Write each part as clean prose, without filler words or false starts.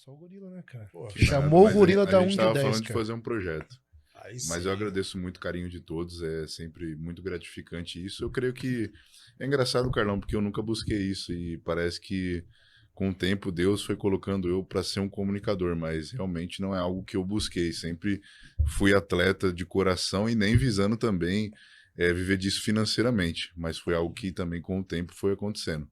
Só o gorila, né, cara? Pô, Chamou Mas o gorila da a gente 1 de tava 10, falando de cara. fazer um projeto. aí Mas sim. eu agradeço muito o carinho de todos, é sempre muito gratificante isso. Eu creio que é engraçado, Carlão, porque eu nunca busquei isso e parece que com o tempo Deus foi colocando eu para ser um comunicador, mas realmente não é algo que eu busquei. Sempre fui atleta de coração e nem visando também viver disso financeiramente, mas foi algo que também com o tempo foi acontecendo.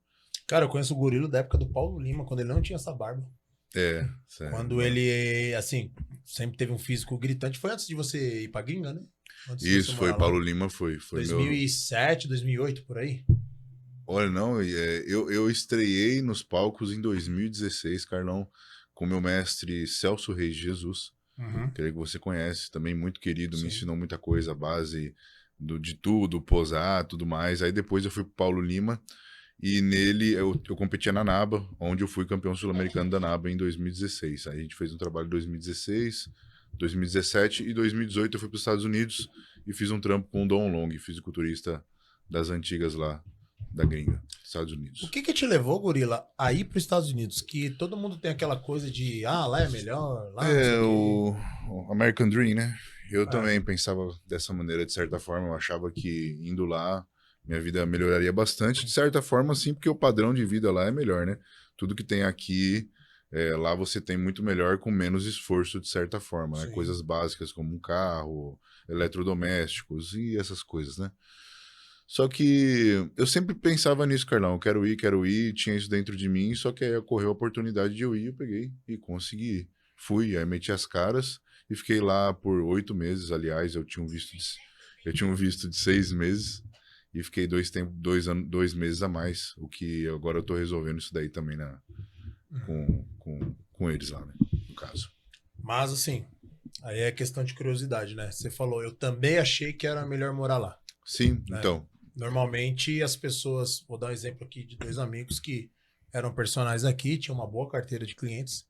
Cara, eu conheço o gorila da época do Paulo Lima, quando ele não tinha essa barba. É, sério, Quando ele, assim, sempre teve um físico gritante. Foi antes de você ir pra gringa, né? Antes de você isso foi morar lá. Paulo Lima, foi meu. 2007, 2008, por aí. Olha, não, eu estreiei nos palcos em 2016, Carlão, com meu mestre Celso Reis de Jesus, Uhum. creio que você conhece, também muito querido, me Sim. ensinou muita coisa, a base de tudo, posar, tudo mais. Aí depois eu fui pro Paulo Lima e nele eu competia na NABA, onde eu fui campeão sul-americano da NABA em 2016. Aí a gente fez um trabalho em 2016, 2017 e 2018 eu fui para os Estados Unidos e fiz um trampo com o Don Long, fisiculturista das antigas lá da gringa, Estados O Unidos. que te levou, gorila, a ir para os Estados Unidos? Que todo mundo tem aquela coisa de, lá é melhor, lá não sei o quê. O American Dream, né? Eu É. também pensava dessa maneira, de certa forma. Eu achava que indo lá, minha vida melhoraria bastante. De certa forma, sim, porque o padrão de vida lá é melhor, né? Tudo que tem aqui, lá você tem muito melhor com menos esforço, de certa forma, né? Sim. Coisas básicas como um carro, eletrodomésticos e essas coisas, né? Só que eu sempre pensava nisso, Carlão. Eu quero ir, tinha isso dentro de mim, só que aí ocorreu a oportunidade de eu ir, eu peguei e consegui ir. Fui, aí meti as caras e fiquei lá por 8 meses. Aliás, eu tinha um visto de 6 meses e fiquei 2 meses a mais. O que agora eu tô resolvendo isso daí também com eles lá, né? No caso. Mas assim, aí é questão de curiosidade, né? Você falou, eu também achei que era melhor morar lá. Sim, Né? então. Normalmente as pessoas, vou dar um exemplo aqui de 2 amigos que eram personagens aqui, tinham uma boa carteira de clientes,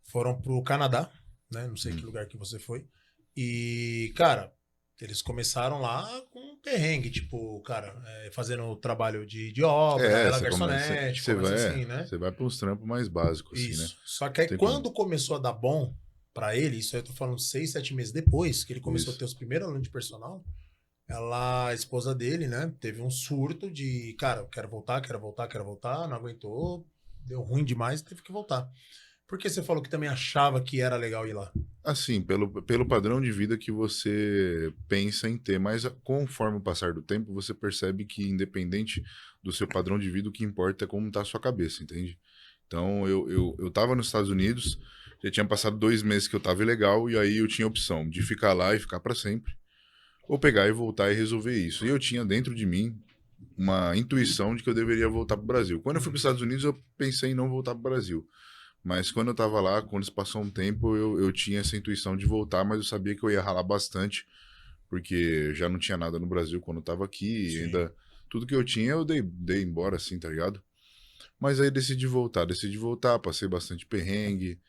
foram pro Canadá, né? Não sei que lugar que você foi. E, cara, eles começaram lá com um perrengue, tipo, cara, fazendo trabalho de obra, ela garçonete, começa assim, né? Você vai para uns trampos mais básicos, assim, né? Isso. Só que aí Tem quando como. começou a dar bom pra ele, isso aí eu tô falando 6, 7 meses depois, que ele começou Isso. a ter os primeiros alunos de personal, ela, a esposa dele, né, teve um surto de, cara, eu quero voltar, quero voltar, quero voltar, não aguentou, deu ruim demais, teve que voltar. Por que você falou que também achava que era legal ir lá? Assim, pelo padrão de vida que você pensa em ter, mas conforme o passar do tempo, você percebe que, independente do seu padrão de vida, o que importa é como está a sua cabeça, entende? Então, eu tava nos Estados Unidos, já tinha passado 2 meses que eu tava ilegal, e aí eu tinha a opção de ficar lá e ficar para sempre, ou pegar e voltar e resolver isso. E eu tinha dentro de mim uma intuição de que eu deveria voltar para o Brasil. Quando eu fui para os Estados Unidos, eu pensei em não voltar para o Brasil. Mas quando eu tava lá, quando se passou um tempo, eu tinha essa intuição de voltar, mas eu sabia que eu ia ralar bastante, porque já não tinha nada no Brasil quando eu tava aqui, e ainda tudo que eu tinha eu dei embora, assim, tá ligado? Mas aí decidi voltar, passei bastante perrengue,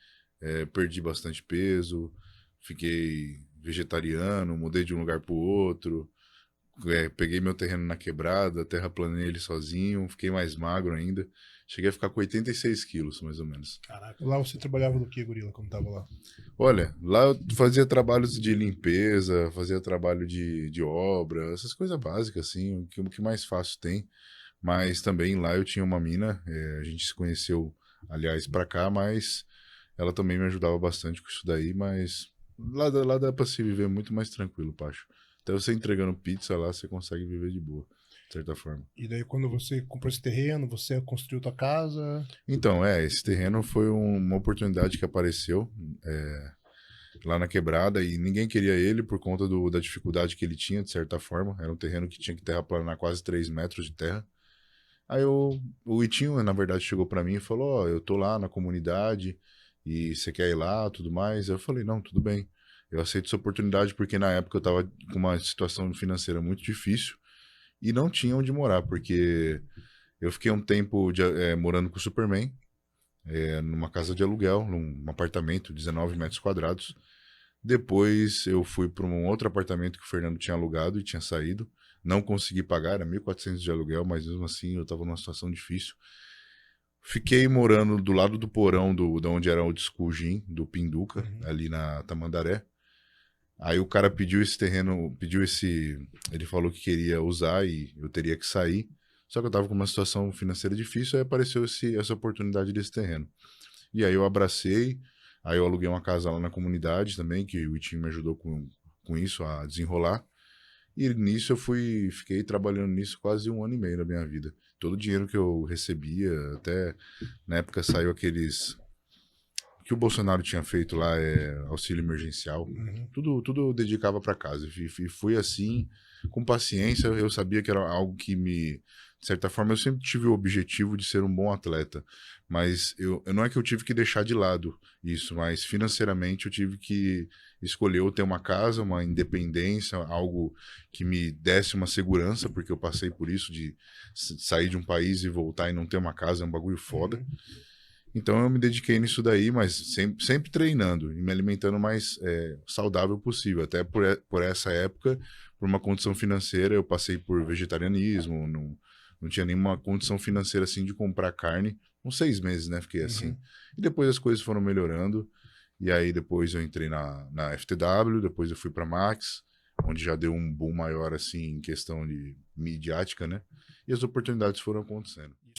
perdi bastante peso, fiquei vegetariano, mudei de um lugar pro outro, peguei meu terreno na quebrada, terraplanei ele sozinho, fiquei mais magro ainda. Cheguei a ficar com 86 quilos, mais ou menos. Caraca. Lá você trabalhava do que, gorila, quando tava lá? Olha, lá eu fazia trabalhos de limpeza, fazia trabalho de obra, essas coisas básicas, assim, o que mais fácil tem. Mas também lá eu tinha uma mina, a gente se conheceu, aliás, pra cá, mas ela também me ajudava bastante com isso daí, mas lá dá pra se viver muito mais tranquilo, Pacho. Até você entregando pizza lá, você consegue viver de boa, de certa forma. E daí quando você comprou esse terreno, você construiu tua casa? Então, esse terreno foi uma oportunidade que apareceu lá na quebrada e ninguém queria ele por conta da dificuldade que ele tinha, de certa forma. Era um terreno que tinha que terraplanar quase 3 metros de terra. Aí o Itinho, na verdade, chegou para mim e falou: Ó, eu tô lá na comunidade e você quer ir lá, tudo mais. Eu falei: Não, tudo bem. Eu aceito essa oportunidade porque na época eu tava com uma situação financeira muito difícil e não tinha onde morar, porque eu fiquei um tempo morando com o Superman, numa casa de aluguel, num apartamento, 19 metros quadrados. Depois eu fui para um outro apartamento que o Fernando tinha alugado e tinha saído. Não consegui pagar, era 1.400 de aluguel, mas mesmo assim eu estava numa situação difícil. Fiquei morando do lado do porão da onde era o Old School Gym, do Pinduca, Uhum. ali na Tamandaré. Aí o cara pediu esse terreno, ele falou que queria usar e eu teria que sair. Só que eu tava com uma situação financeira difícil, aí apareceu essa oportunidade desse terreno. E aí eu abracei, aí eu aluguei uma casa lá na comunidade também, que o Itinho me ajudou com isso, a desenrolar. E nisso fiquei trabalhando nisso quase 1 ano e meio da minha vida. Todo o dinheiro que eu recebia, até na época saiu aqueles que o Bolsonaro tinha feito lá, auxílio emergencial, Uhum. tudo eu dedicava para casa. E fui assim, com paciência, eu sabia que era algo que de certa forma, eu sempre tive o objetivo de ser um bom atleta, mas não é que eu tive que deixar de lado isso, mas financeiramente eu tive que escolher ou ter uma casa, uma independência, algo que me desse uma segurança, porque eu passei por isso de sair de um país e voltar e não ter uma casa, é um bagulho foda. Uhum. Então eu me dediquei nisso daí, mas sempre treinando e me alimentando mais saudável possível. Até por essa época, por uma condição financeira, eu passei por vegetarianismo, não tinha nenhuma condição financeira assim de comprar carne. Uns 6 meses, né? Fiquei assim. Uhum. E depois as coisas foram melhorando. E aí depois eu entrei na FTW, depois eu fui para Max, onde já deu um boom maior assim em questão de midiática, né? E as oportunidades foram acontecendo.